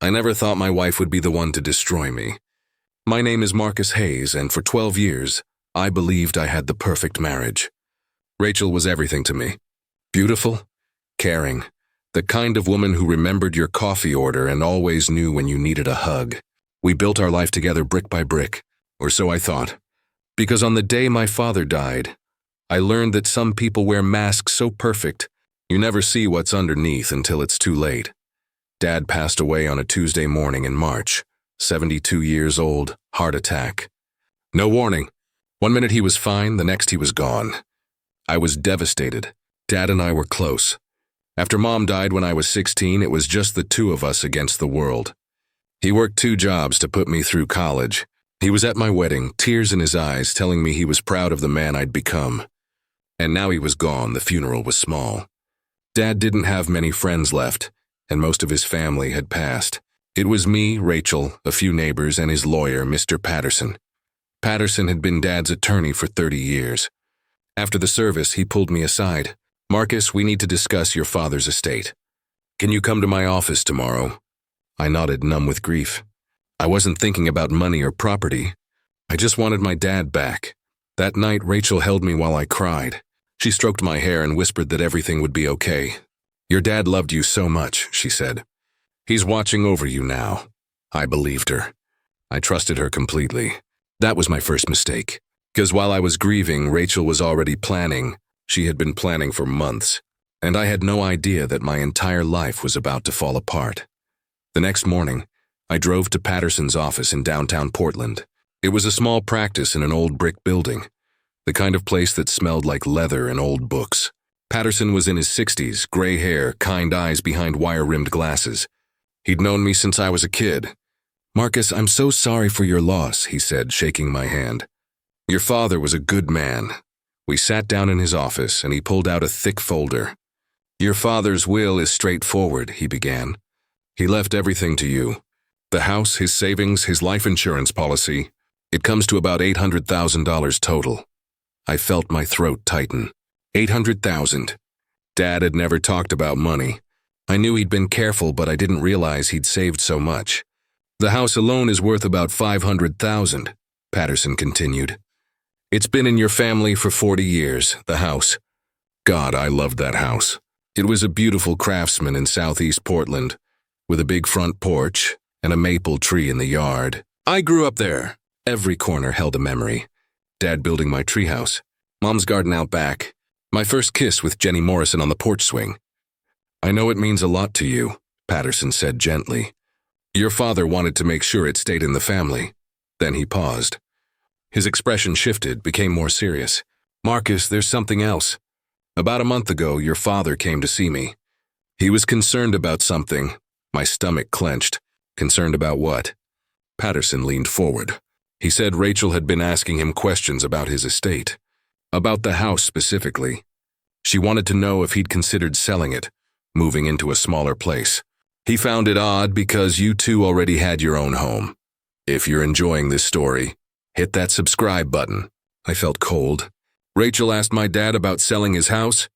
I never thought my wife would be the one to destroy me. My name is Marcus Hayes, and for 12 years, I believed I had the perfect marriage. Rachel was everything to me. Beautiful, caring, the kind of woman who remembered your coffee order and always knew when you needed a hug. We built our life together brick by brick, or so I thought. Because on the day my father died, I learned that some people wear masks so perfect, you never see what's underneath until it's too late. Dad passed away on a Tuesday morning in March, 72 years old, heart attack. No warning. One minute he was fine, the next he was gone. I was devastated. Dad and I were close. After Mom died when I was 16, it was just the two of us against the world. He worked 2 jobs to put me through college. He was at my wedding, tears in his eyes, telling me he was proud of the man I'd become. And now he was gone, the funeral was small. Dad didn't have many friends left, and most of his family had passed. It was me, Rachel, a few neighbors, and his lawyer, Mr. Patterson. Patterson had been Dad's attorney for 30 years. After the service, he pulled me aside. "Marcus, we need to discuss your father's estate. Can you come to my office tomorrow?" I nodded, numb with grief. I wasn't thinking about money or property. I just wanted my dad back. That night, Rachel held me while I cried. She stroked my hair and whispered that everything would be okay. "Your dad loved you so much," she said. "He's watching over you now." I believed her. I trusted her completely. That was my first mistake. Because while I was grieving, Rachel was already planning. She had been planning for months. And I had no idea that my entire life was about to fall apart. The next morning, I drove to Patterson's office in downtown Portland. It was a small practice in an old brick building, the kind of place that smelled like leather and old books. Patterson was in his 60s, gray hair, kind eyes behind wire-rimmed glasses. He'd known me since I was a kid. "Marcus, I'm so sorry for your loss," he said, shaking my hand. "Your father was a good man." We sat down in his office, and he pulled out a thick folder. "Your father's will is straightforward," he began. "He left everything to you. The house, his savings, his life insurance policy. It comes to about $800,000 total." I felt my throat tighten. 800,000. Dad had never talked about money. I knew he'd been careful, but I didn't realize he'd saved so much. "The house alone is worth about 500,000, Patterson continued. "It's been in your family for 40 years, the house. God, I loved that house. It was a beautiful Craftsman in southeast Portland, with a big front porch and a maple tree in the yard. I grew up there. Every corner held a memory. Dad building my treehouse, Mom's garden out back, my first kiss with Jenny Morrison on the porch swing. I know it means a lot to you," Patterson said gently. "Your father wanted to make sure it stayed in the family." Then he paused. His expression shifted, became more serious. "Marcus, there's something else. About a month ago, your father came to see me. He was concerned about something." My stomach clenched. "Concerned about what?" Patterson leaned forward. He said Rachel had been asking him questions about his estate. About the house specifically. She wanted to know if he'd considered selling it, moving into a smaller place. He found it odd because you two already had your own home. If you're enjoying this story, hit that subscribe button. I felt cold. "Rachel asked my dad about selling his house?"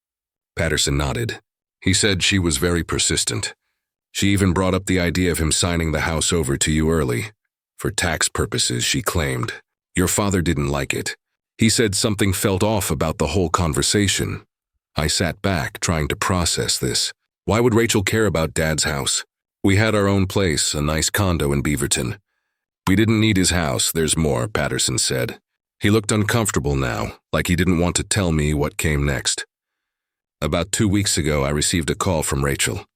Patterson nodded. He said she was very persistent. She even brought up the idea of him signing the house over to you early. For tax purposes, she claimed. Your father didn't like it. He said something felt off about the whole conversation. I sat back, trying to process this. Why would Rachel care about Dad's house? We had our own place, a nice condo in Beaverton. "We didn't need his house, there's more," Patterson said. He looked uncomfortable now, like he didn't want to tell me what came next. "About 2 weeks ago, I received a call from Rachel.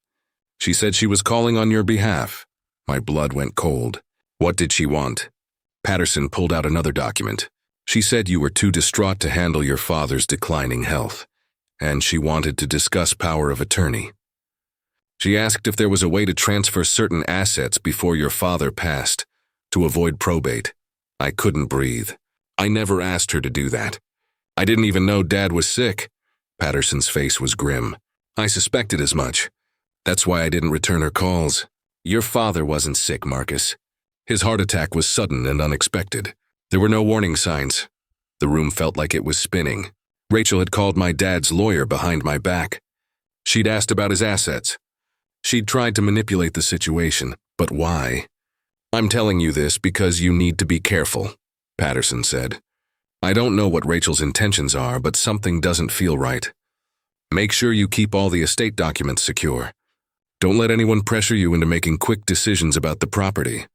She said she was calling on your behalf." My blood went cold. "What did she want?" Patterson pulled out another document. "She said you were too distraught to handle your father's declining health, and she wanted to discuss power of attorney. She asked if there was a way to transfer certain assets before your father passed, to avoid probate. I couldn't breathe. I never asked her to do that. I didn't even know Dad was sick." Patterson's face was grim. "I suspected as much. That's why I didn't return her calls. Your father wasn't sick, Marcus. His heart attack was sudden and unexpected. There were no warning signs. The room felt like it was spinning. Rachel had called my dad's lawyer behind my back. She'd asked about his assets. She'd tried to manipulate the situation, But why? I'm telling you this because you need to be careful, Patterson said. I don't know what Rachel's intentions are, but something doesn't feel right. Make sure you keep all the estate documents secure. Don't let anyone pressure you into making quick decisions about the property.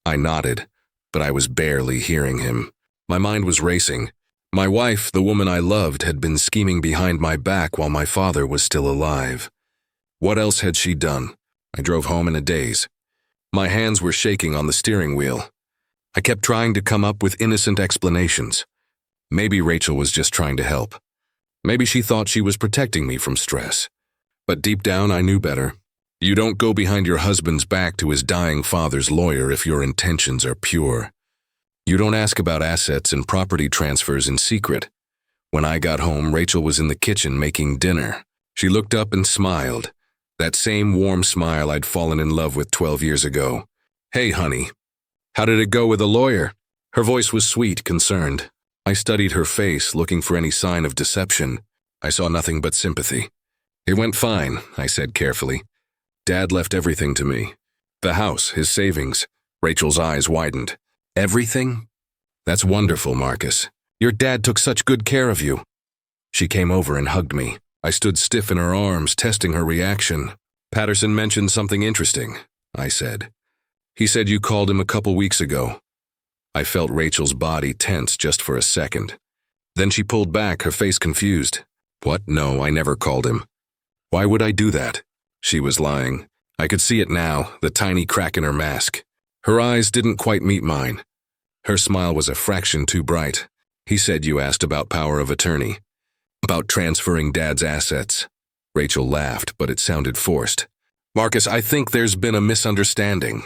I nodded, but I was barely hearing him. My mind was racing. My wife, the woman I loved, had been scheming behind my back while my father was still alive. What else had she done? I drove home in a daze. My hands were shaking on the steering wheel. I kept trying to come up with innocent explanations. Maybe Rachel was just trying to help. Maybe she thought she was protecting me from stress. But deep down, I knew better. You don't go behind your husband's back to his dying father's lawyer if your intentions are pure. You don't ask about assets and property transfers in secret. When I got home, Rachel was in the kitchen making dinner. She looked up and smiled. That same warm smile I'd fallen in love with 12 years ago. Hey, honey. How did it go with the lawyer? Her voice was sweet, concerned. I studied her face, looking for any sign of deception. I saw nothing but sympathy. It went fine, I said carefully. Dad left everything to me. The house, his savings. Rachel's eyes widened. Everything? That's wonderful, Marcus. Your dad took such good care of you. She came over and hugged me. I stood stiff in her arms, testing her reaction. Patterson mentioned something interesting, I said. He said you called him a couple weeks ago. I felt Rachel's body tense just for a second. Then she pulled back, her face confused. What? No, I never called him. Why would I do that? She was lying. I could see it now, the tiny crack in her mask. Her eyes didn't quite meet mine. Her smile was a fraction too bright. He said you asked about power of attorney. About transferring Dad's assets. Rachel laughed, but it sounded forced. Marcus, I think there's been a misunderstanding.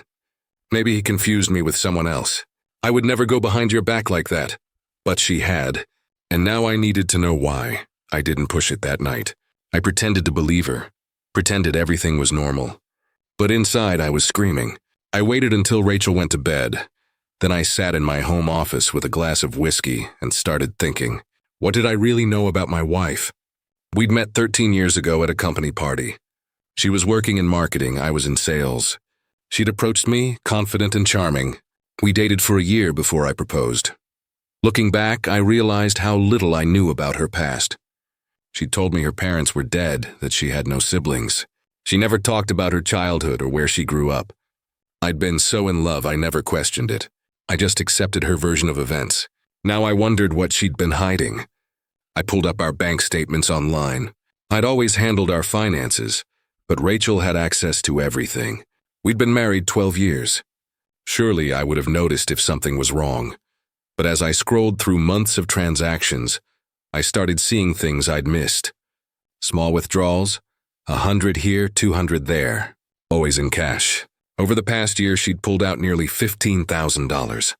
Maybe he confused me with someone else. I would never go behind your back like that. But she had. And now I needed to know why. I didn't push it that night. I pretended to believe her. Pretended everything was normal. But inside I was screaming. I waited until Rachel went to bed. Then I sat in my home office with a glass of whiskey and started thinking. What did I really know about my wife? We'd met 13 years ago at a company party. She was working in marketing, I was in sales. She'd approached me, confident and charming. We dated for a year before I proposed. Looking back, I realized how little I knew about her past. She told me her parents were dead, that she had no siblings. She never talked about her childhood or where she grew up. I'd been so in love I never questioned it. I just accepted her version of events. Now I wondered what she'd been hiding. I pulled up our bank statements online. I'd always handled our finances, but Rachel had access to everything. We'd been married 12 years. Surely I would have noticed if something was wrong. But as I scrolled through months of transactions, I started seeing things I'd missed. Small withdrawals, 100 here, 200 there, always in cash. Over the past year, she'd pulled out nearly $15,000.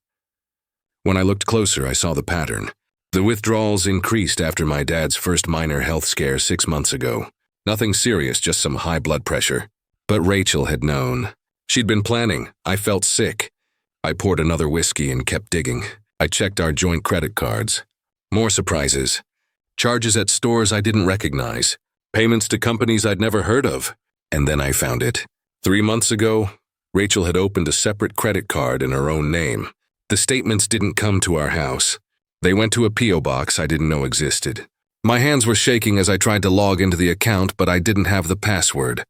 When I looked closer, I saw the pattern. The withdrawals increased after my dad's first minor health scare 6 months ago. Nothing serious, just some high blood pressure. But Rachel had known. She'd been planning. I felt sick. I poured another whiskey and kept digging. I checked our joint credit cards. More surprises. Charges at stores I didn't recognize. Payments to companies I'd never heard of. And then I found it. 3 months ago, Rachel had opened a separate credit card in her own name. The statements didn't come to our house. They went to a P.O. box I didn't know existed. My hands were shaking as I tried to log into the account, but I didn't have the password.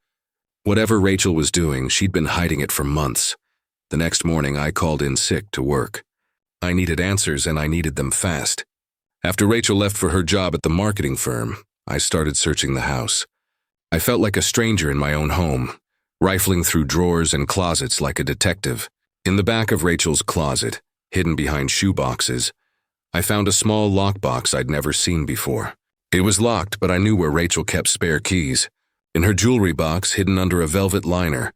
Whatever Rachel was doing, she'd been hiding it for months. The next morning, I called in sick to work. I needed answers, and I needed them fast. After Rachel left for her job at the marketing firm, I started searching the house. I felt like a stranger in my own home, rifling through drawers and closets like a detective. In the back of Rachel's closet, hidden behind shoe boxes, I found a small lockbox I'd never seen before. It was locked, but I knew where Rachel kept spare keys. In her jewelry box, hidden under a velvet liner,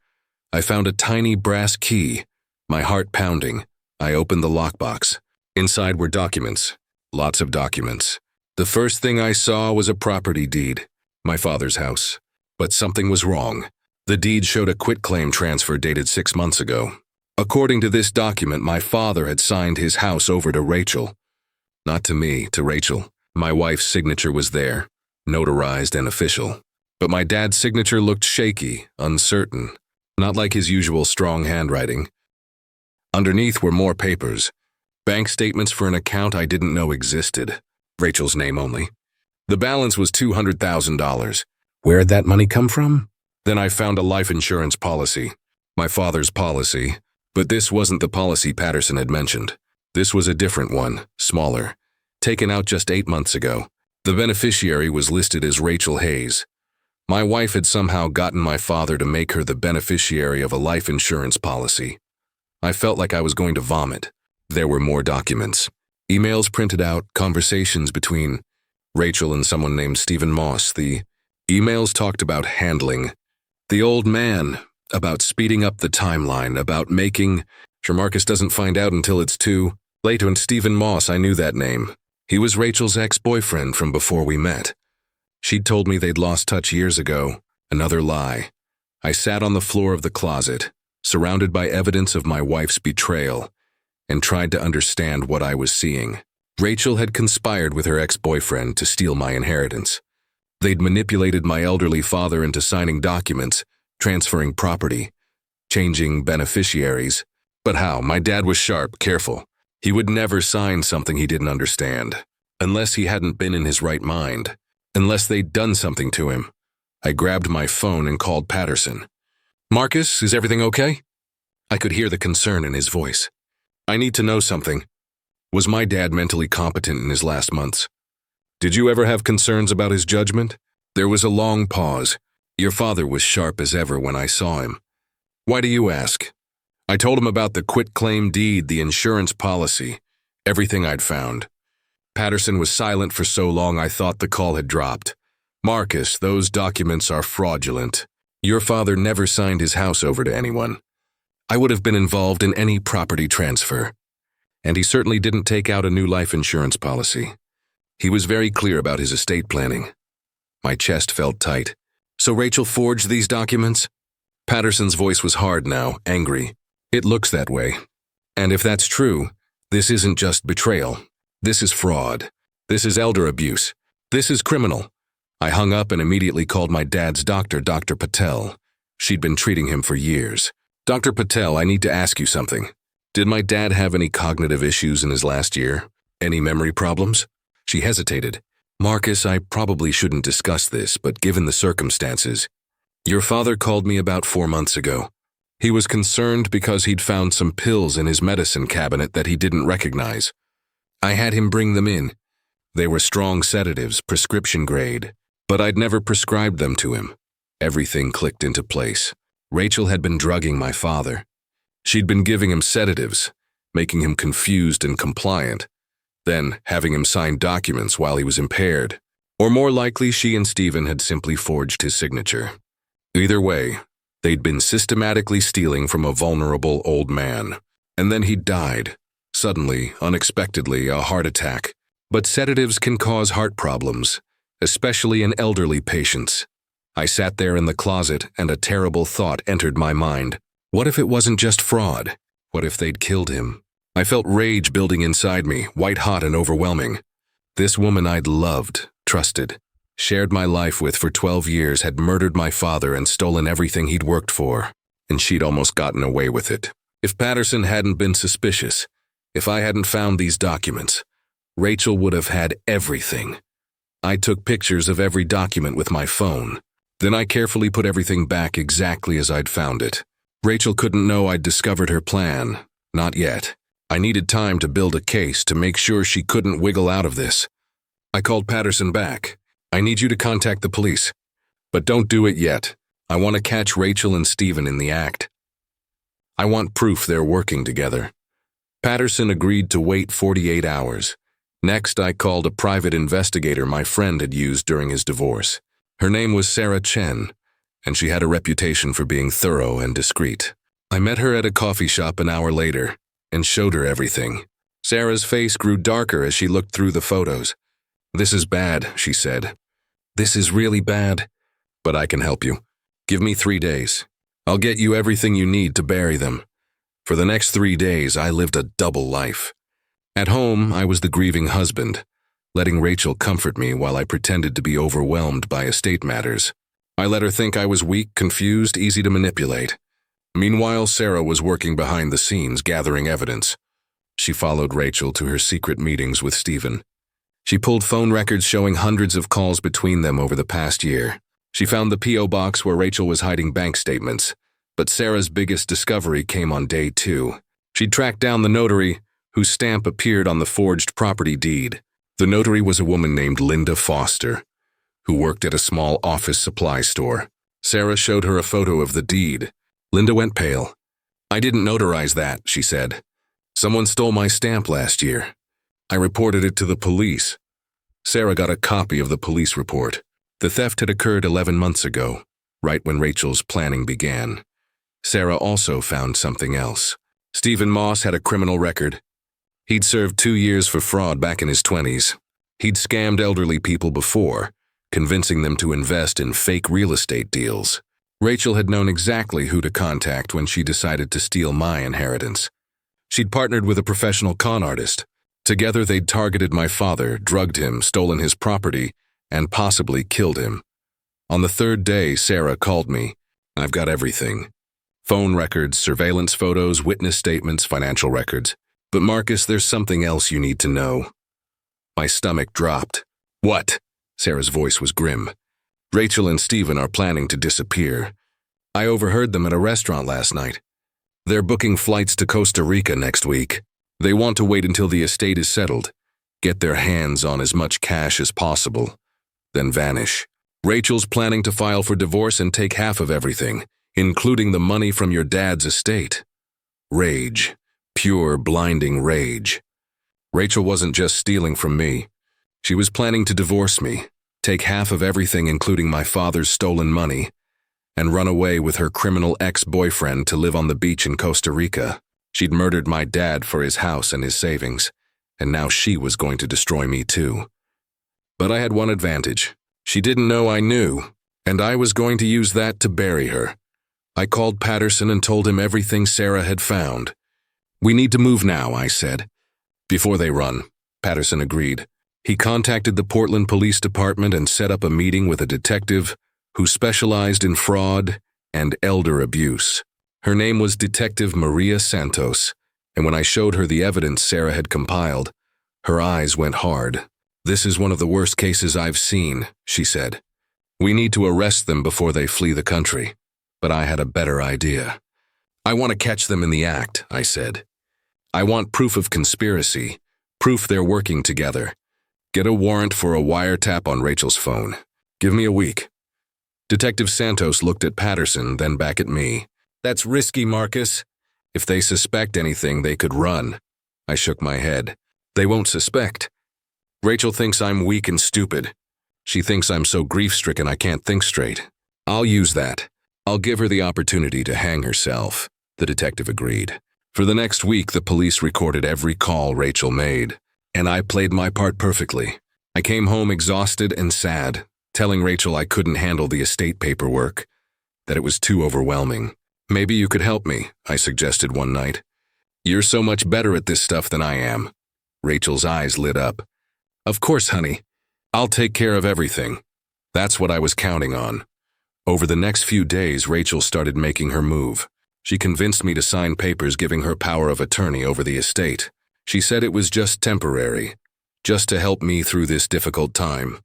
I found a tiny brass key. My heart pounding, I opened the lockbox. Inside were documents. Lots of documents. The first thing I saw was a property deed, my father's house. But something was wrong. The deed showed a quitclaim transfer dated 6 months ago. According to this document, my father had signed his house over to Rachel. Not to me, to Rachel. My wife's signature was there, notarized and official. But my dad's signature looked shaky, uncertain. not like his usual strong handwriting. Underneath were more papers, bank statements for an account I didn't know existed, Rachel's name only. The balance was $200,000. Where'd that money come from? Then I found a life insurance policy, my father's policy, but this wasn't the policy Patterson had mentioned. This was a different one, smaller, taken out just 8 months ago. The beneficiary was listed as Rachel Hayes. My wife had somehow gotten my father to make her the beneficiary of a life insurance policy. I felt like I was going to vomit. There were more documents. Emails printed out, conversations between Rachel and someone named Stephen Moss. The emails talked about handling the old man, about speeding up the timeline, about making sure Marcus doesn't find out until it's too late. And Stephen Moss, I knew that name. He was Rachel's ex-boyfriend from before we met. She'd told me they'd lost touch years ago. Another lie. I sat on the floor of the closet, surrounded by evidence of my wife's betrayal, and tried to understand what I was seeing. Rachel had conspired with her ex-boyfriend to steal my inheritance. They'd manipulated my elderly father into signing documents, transferring property, changing beneficiaries. But how? My dad was sharp, careful. He would never sign something he didn't understand, unless he hadn't been in his right mind, unless they'd done something to him. I grabbed my phone and called Patterson. "Marcus, is everything okay?" I could hear the concern in his voice. "I need to know something. Was my dad mentally competent in his last months? Did you ever have concerns about his judgment?" There was a long pause. "Your father was sharp as ever when I saw him." "Why do you ask?" I told him about the quitclaim deed, the insurance policy, everything I'd found. Patterson was silent for so long I thought the call had dropped. "Marcus, those documents are fraudulent. Your father never signed his house over to anyone. I would have been involved in any property transfer. And he certainly didn't take out a new life insurance policy. He was very clear about his estate planning." My chest felt tight. "So Rachel forged these documents?" Patterson's voice was hard now, angry. "It looks that way. And if that's true, this isn't just betrayal. This is fraud. This is elder abuse. This is criminal." I hung up and immediately called my dad's doctor, Dr. Patel. She'd been treating him for years. "Dr. Patel, I need to ask you something. Did my dad have any cognitive issues in his last year? Any memory problems?" She hesitated. "Marcus, I probably shouldn't discuss this, but given the circumstances, your father called me about 4 months ago. He was concerned because he'd found some pills in his medicine cabinet that he didn't recognize. I had him bring them in. They were strong sedatives, prescription grade, but I'd never prescribed them to him." Everything clicked into place. Rachel had been drugging my father. She'd been giving him sedatives, making him confused and compliant, then having him sign documents while he was impaired. Or more likely, she and Stephen had simply forged his signature. Either way, they'd been systematically stealing from a vulnerable old man. And then he died. Suddenly, unexpectedly, a heart attack. But sedatives can cause heart problems, especially in elderly patients. I sat there in the closet and a terrible thought entered my mind. What if it wasn't just fraud? What if they'd killed him? I felt rage building inside me, white-hot and overwhelming. This woman I'd loved, trusted, shared my life with for 12 years had murdered my father and stolen everything he'd worked for, and she'd almost gotten away with it. If Patterson hadn't been suspicious, if I hadn't found these documents, Rachel would have had everything. I took pictures of every document with my phone. Then I carefully put everything back exactly as I'd found it. Rachel couldn't know I'd discovered her plan. Not yet. I needed time to build a case to make sure she couldn't wiggle out of this. I called Patterson back. "I need you to contact the police. But don't do it yet. I want to catch Rachel and Stephen in the act. I want proof they're working together." Patterson agreed to wait 48 hours. Next, I called a private investigator my friend had used during his divorce. Her name was Sarah Chen, and she had a reputation for being thorough and discreet. I met her at a coffee shop an hour later and showed her everything. Sarah's face grew darker as she looked through the photos. "This is bad," she said. "This is really bad, but I can help you. Give me 3 days. I'll get you everything you need to bury them." For the next 3 days, I lived a double life. At home, I was the grieving husband, letting Rachel comfort me while I pretended to be overwhelmed by estate matters. I let her think I was weak, confused, easy to manipulate. Meanwhile, Sarah was working behind the scenes, gathering evidence. She followed Rachel to her secret meetings with Stephen. She pulled phone records showing hundreds of calls between them over the past year. She found the P.O. box where Rachel was hiding bank statements, but Sarah's biggest discovery came on day 2. She tracked down the notary, whose stamp appeared on the forged property deed. The notary was a woman named Linda Foster, who worked at a small office supply store. Sarah showed her a photo of the deed. Linda went pale. "I didn't notarize that," she said. "Someone stole my stamp last year. I reported it to the police." Sarah got a copy of the police report. The theft had occurred 11 months ago, right when Rachel's planning began. Sarah also found something else. Stephen Moss had a criminal record. He'd served 2 years for fraud back in his 20s. He'd scammed elderly people before, convincing them to invest in fake real estate deals. Rachel had known exactly who to contact when she decided to steal my inheritance. She'd partnered with a professional con artist. Together they'd targeted my father, drugged him, stolen his property, and possibly killed him. On the 3rd day, Sarah called me. "I've got everything. Phone records, surveillance photos, witness statements, financial records. But Marcus, there's something else you need to know." My stomach dropped. "What?" Sarah's voice was grim. "Rachel and Stephen are planning to disappear. I overheard them at a restaurant last night. They're booking flights to Costa Rica next week. They want to wait until the estate is settled, get their hands on as much cash as possible, then vanish. Rachel's planning to file for divorce and take half of everything, including the money from your dad's estate." Rage. Pure, blinding rage. Rachel wasn't just stealing from me. She was planning to divorce me, take half of everything including my father's stolen money, and run away with her criminal ex-boyfriend to live on the beach in Costa Rica. She'd murdered my dad for his house and his savings, and now she was going to destroy me too. But I had one advantage. She didn't know I knew, and I was going to use that to bury her. I called Patterson and told him everything Sarah had found. "We need to move now," I said. "Before they run," Patterson agreed. He contacted the Portland Police Department and set up a meeting with a detective who specialized in fraud and elder abuse. Her name was Detective Maria Santos, and when I showed her the evidence Sarah had compiled, her eyes went hard. "This is one of the worst cases I've seen," she said. "We need to arrest them before they flee the country." But I had a better idea. "I want to catch them in the act," I said. "I want proof of conspiracy, proof they're working together. Get a warrant for a wiretap on Rachel's phone. Give me a week." Detective Santos looked at Patterson, then back at me. "That's risky, Marcus. If they suspect anything, they could run." I shook my head. "They won't suspect. Rachel thinks I'm weak and stupid. She thinks I'm so grief-stricken I can't think straight. I'll use that. I'll give her the opportunity to hang herself," the detective agreed. For the next week, the police recorded every call Rachel made, and I played my part perfectly. I came home exhausted and sad, telling Rachel I couldn't handle the estate paperwork, that it was too overwhelming. "Maybe you could help me," I suggested one night. "You're so much better at this stuff than I am." Rachel's eyes lit up. "Of course, honey. I'll take care of everything." That's what I was counting on. Over the next few days, Rachel started making her move. She convinced me to sign papers giving her power of attorney over the estate. She said it was just temporary, just to help me through this difficult time.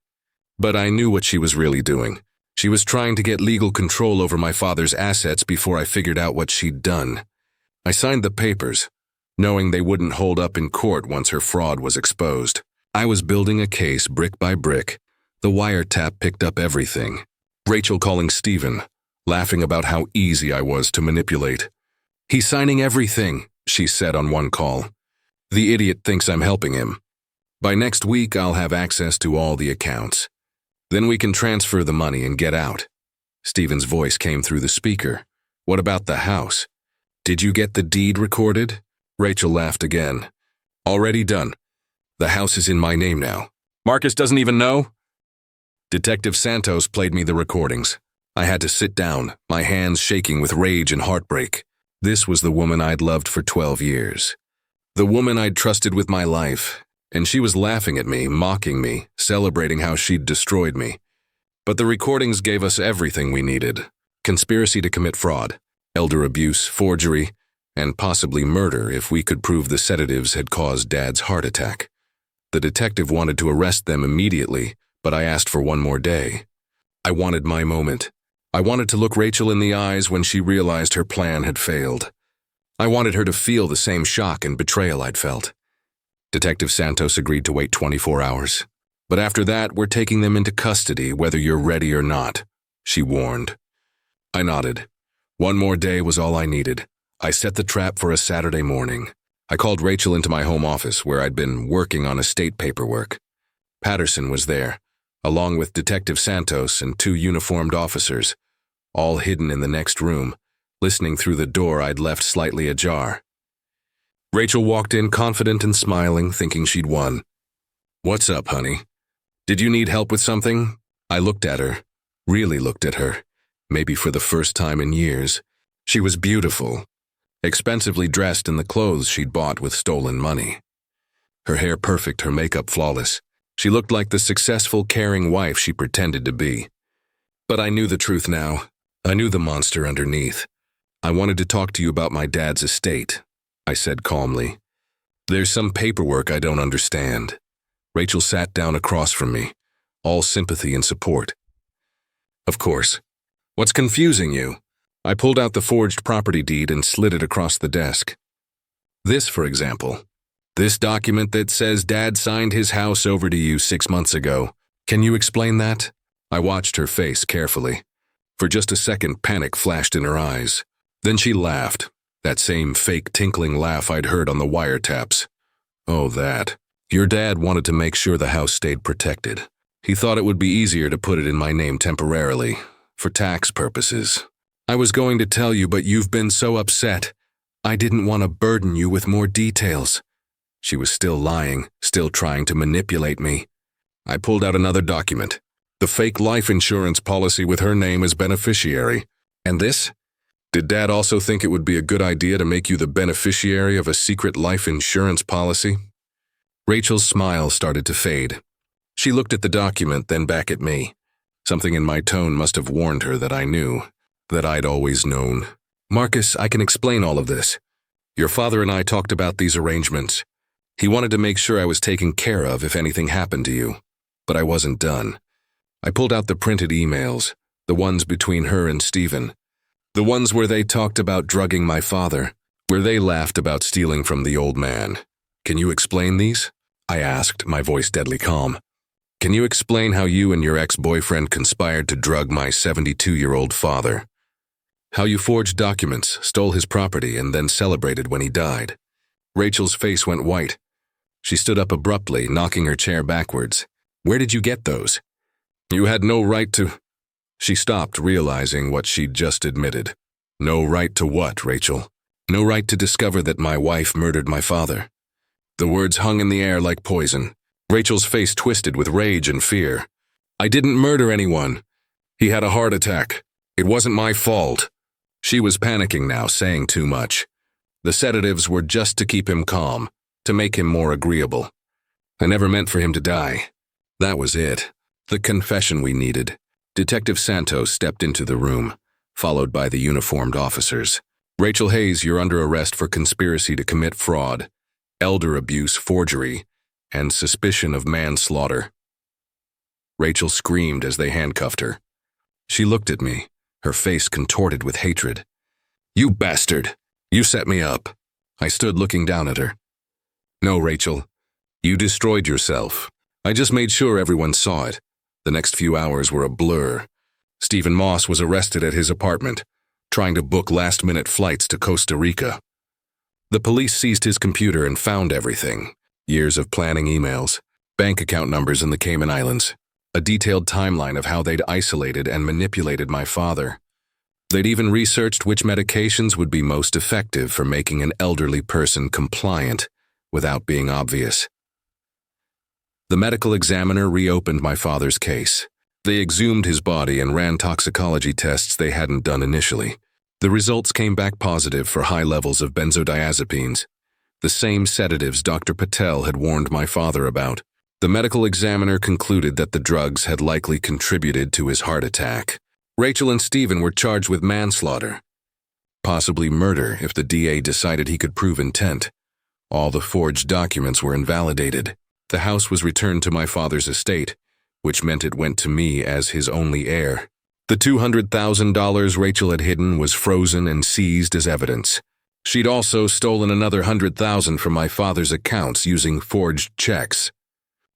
But I knew what she was really doing. She was trying to get legal control over my father's assets before I figured out what she'd done. I signed the papers, knowing they wouldn't hold up in court once her fraud was exposed. I was building a case brick by brick. The wiretap picked up everything. Rachel calling Stephen, laughing about how easy I was to manipulate. "He's signing everything," she said on one call. "The idiot thinks I'm helping him. By next week, I'll have access to all the accounts. Then we can transfer the money and get out." Stephen's voice came through the speaker. "What about the house? Did you get the deed recorded?" Rachel laughed again. "Already done. The house is in my name now." "Marcus doesn't even know?" Detective Santos played me the recordings. I had to sit down, my hands shaking with rage and heartbreak. This was the woman I'd loved for 12 years. The woman I'd trusted with my life, and she was laughing at me, mocking me, celebrating how she'd destroyed me. But the recordings gave us everything we needed. Conspiracy to commit fraud, elder abuse, forgery, and possibly murder if we could prove the sedatives had caused Dad's heart attack. The detective wanted to arrest them immediately, but I asked for one more day. I wanted my moment. I wanted to look Rachel in the eyes when she realized her plan had failed. I wanted her to feel the same shock and betrayal I'd felt. Detective Santos agreed to wait 24 hours. But after that, we're taking them into custody whether you're ready or not, she warned. I nodded. One more day was all I needed. I set the trap for a Saturday morning. I called Rachel into my home office where I'd been working on estate paperwork. Patterson was there, along with Detective Santos and 2 uniformed officers, all hidden in the next room, listening through the door I'd left slightly ajar. Rachel walked in confident and smiling, thinking she'd won. "What's up, honey? Did you need help with something?" I looked at her, really looked at her, maybe for the first time in years. She was beautiful, expensively dressed in the clothes she'd bought with stolen money. Her hair perfect, her makeup flawless. She looked like the successful, caring wife she pretended to be. But I knew the truth now. I knew the monster underneath. "I wanted to talk to you about my dad's estate," I said calmly. "There's some paperwork I don't understand." Rachel sat down across from me, all sympathy and support. "Of course. What's confusing you?" I pulled out the forged property deed and slid it across the desk. "This, for example. This document that says Dad signed his house over to you 6 months ago. Can you explain that?" I watched her face carefully. For just a second, panic flashed in her eyes. Then she laughed, that same fake tinkling laugh I'd heard on the wiretaps. "Oh, that. Your dad wanted to make sure the house stayed protected. He thought it would be easier to put it in my name temporarily, for tax purposes. I was going to tell you, but you've been so upset. I didn't want to burden you with more details." She was still lying, still trying to manipulate me. I pulled out another document. The fake life insurance policy with her name as beneficiary. "And this? Did Dad also think it would be a good idea to make you the beneficiary of a secret life insurance policy?" Rachel's smile started to fade. She looked at the document, then back at me. Something in my tone must have warned her that I knew, that I'd always known. "Marcus, I can explain all of this. Your father and I talked about these arrangements. He wanted to make sure I was taken care of if anything happened to you. But I wasn't done." I pulled out the printed emails, the ones between her and Stephen. The ones where they talked about drugging my father, where they laughed about stealing from the old man. "Can you explain these?" I asked, my voice deadly calm. "Can you explain how you and your ex-boyfriend conspired to drug my 72-year-old father? How you forged documents, stole his property, and then celebrated when he died?" Rachel's face went white. She stood up abruptly, knocking her chair backwards. "Where did you get those?" "You had no right to—" She stopped, realizing what she'd just admitted. "No right to what, Rachel? No right to discover that my wife murdered my father?" The words hung in the air like poison. Rachel's face twisted with rage and fear. "I didn't murder anyone. He had a heart attack. It wasn't my fault." She was panicking now, saying too much. The sedatives were just to keep him calm, to make him more agreeable. I never meant for him to die. That was it. The confession we needed. Detective Santos stepped into the room, followed by the uniformed officers. "Rachel Hayes, you're under arrest for conspiracy to commit fraud, elder abuse, forgery, and suspicion of manslaughter." Rachel screamed as they handcuffed her. She looked at me, her face contorted with hatred. "You bastard! You set me up." I stood looking down at her. "No, Rachel. You destroyed yourself. I just made sure everyone saw it. The next few hours were a blur. Stephen Moss was arrested at his apartment, trying to book last-minute flights to Costa Rica. The police seized his computer and found everything. Years of planning emails, bank account numbers in the Cayman Islands, a detailed timeline of how they'd isolated and manipulated my father. They'd even researched which medications would be most effective for making an elderly person compliant without being obvious. The medical examiner reopened my father's case. They exhumed his body and ran toxicology tests they hadn't done initially. The results came back positive for high levels of benzodiazepines, the same sedatives Dr. Patel had warned my father about. The medical examiner concluded that the drugs had likely contributed to his heart attack. Rachel and Stephen were charged with manslaughter. possibly murder if the DA decided he could prove intent. All the forged documents were invalidated. The house was returned to my father's estate, which meant it went to me as his only heir. The $200,000 Rachel had hidden was frozen and seized as evidence. She'd also stolen another $100,000 from my father's accounts using forged checks.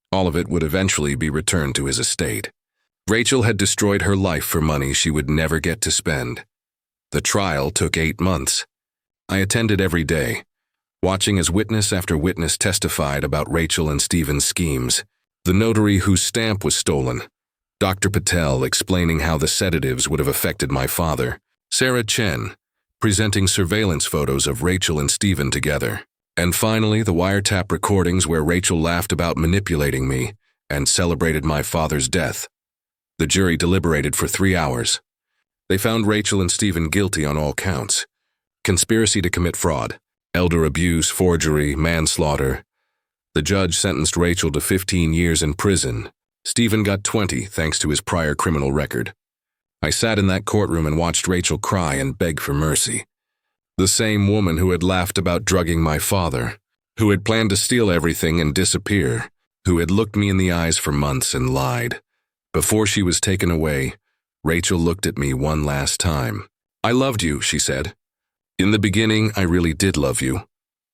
All of it would eventually be returned to his estate. Rachel had destroyed her life for money she would never get to spend. The trial took 8 months. I attended every day, watching as witness after witness testified about Rachel and Stephen's schemes. The notary whose stamp was stolen, Dr. Patel explaining how the sedatives would have affected my father, Sarah Chen presenting surveillance photos of Rachel and Stephen together, and finally the wiretap recordings where Rachel laughed about manipulating me and celebrated my father's death. The jury deliberated for 3 hours. They found Rachel and Stephen guilty on all counts: conspiracy to commit fraud, elder abuse, forgery, manslaughter. The judge sentenced Rachel to 15 years in prison. Stephen got 20 thanks to his prior criminal record. I sat in that courtroom and watched Rachel cry and beg for mercy. The same woman who had laughed about drugging my father, who had planned to steal everything and disappear, who had looked me in the eyes for months and lied. Before she was taken away, Rachel looked at me one last time. "I loved you," she said. "In the beginning, I really did love you."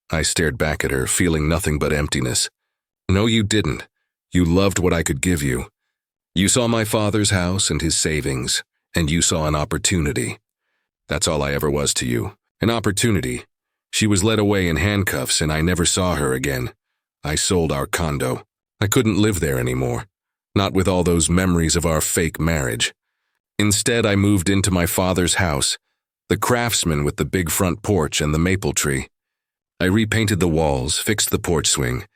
I stared back at her, feeling nothing but emptiness. "No, you didn't. You loved what I could give you. You saw my father's house and his savings, and you saw an opportunity. That's all I ever was to you, an opportunity. She was led away in handcuffs and I never saw her again. I sold our condo. I couldn't live there anymore, not with all those memories of our fake marriage. Instead, I moved into my father's house, the craftsman with the big front porch and the maple tree. I repainted the walls, fixed the porch swing,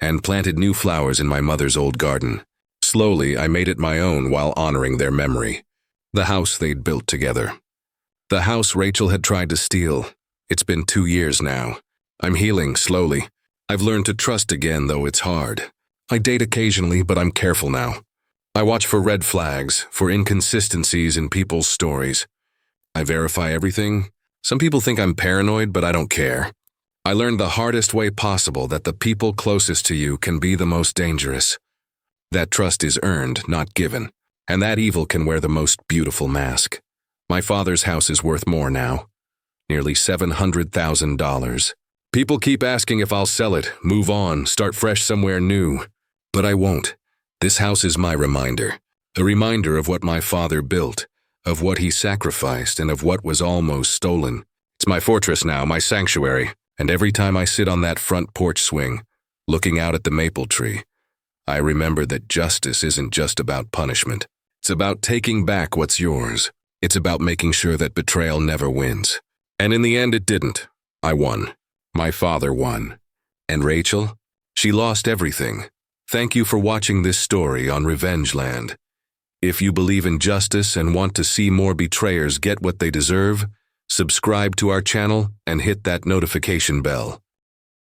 and planted new flowers in my mother's old garden. Slowly, I made it my own while honoring their memory. The house they'd built together. The house Rachel had tried to steal. It's been 2 years now. I'm healing slowly. I've learned to trust again, though it's hard. I date occasionally, but I'm careful now. I watch for red flags, for inconsistencies in people's stories. I verify everything. Some people think I'm paranoid, but I don't care. I learned the hardest way possible that the people closest to you can be the most dangerous. That trust is earned, not given, and that evil can wear the most beautiful mask. My father's house is worth more now, nearly $700,000. People keep asking if I'll sell it, move on, start fresh somewhere new. But I won't. This house is my reminder, a reminder of what my father built, of what he sacrificed, and of what was almost stolen. It's my fortress now, my sanctuary, and every time I sit on that front porch swing, looking out at the maple tree, I remember that justice isn't just about punishment. It's about taking back what's yours. It's about making sure that betrayal never wins. And in the end, it didn't. I won. My father won. And Rachel? She lost everything. Thank you for watching this story on Revenge Land. If you believe in justice and want to see more betrayers get what they deserve, subscribe to our channel and hit that notification bell.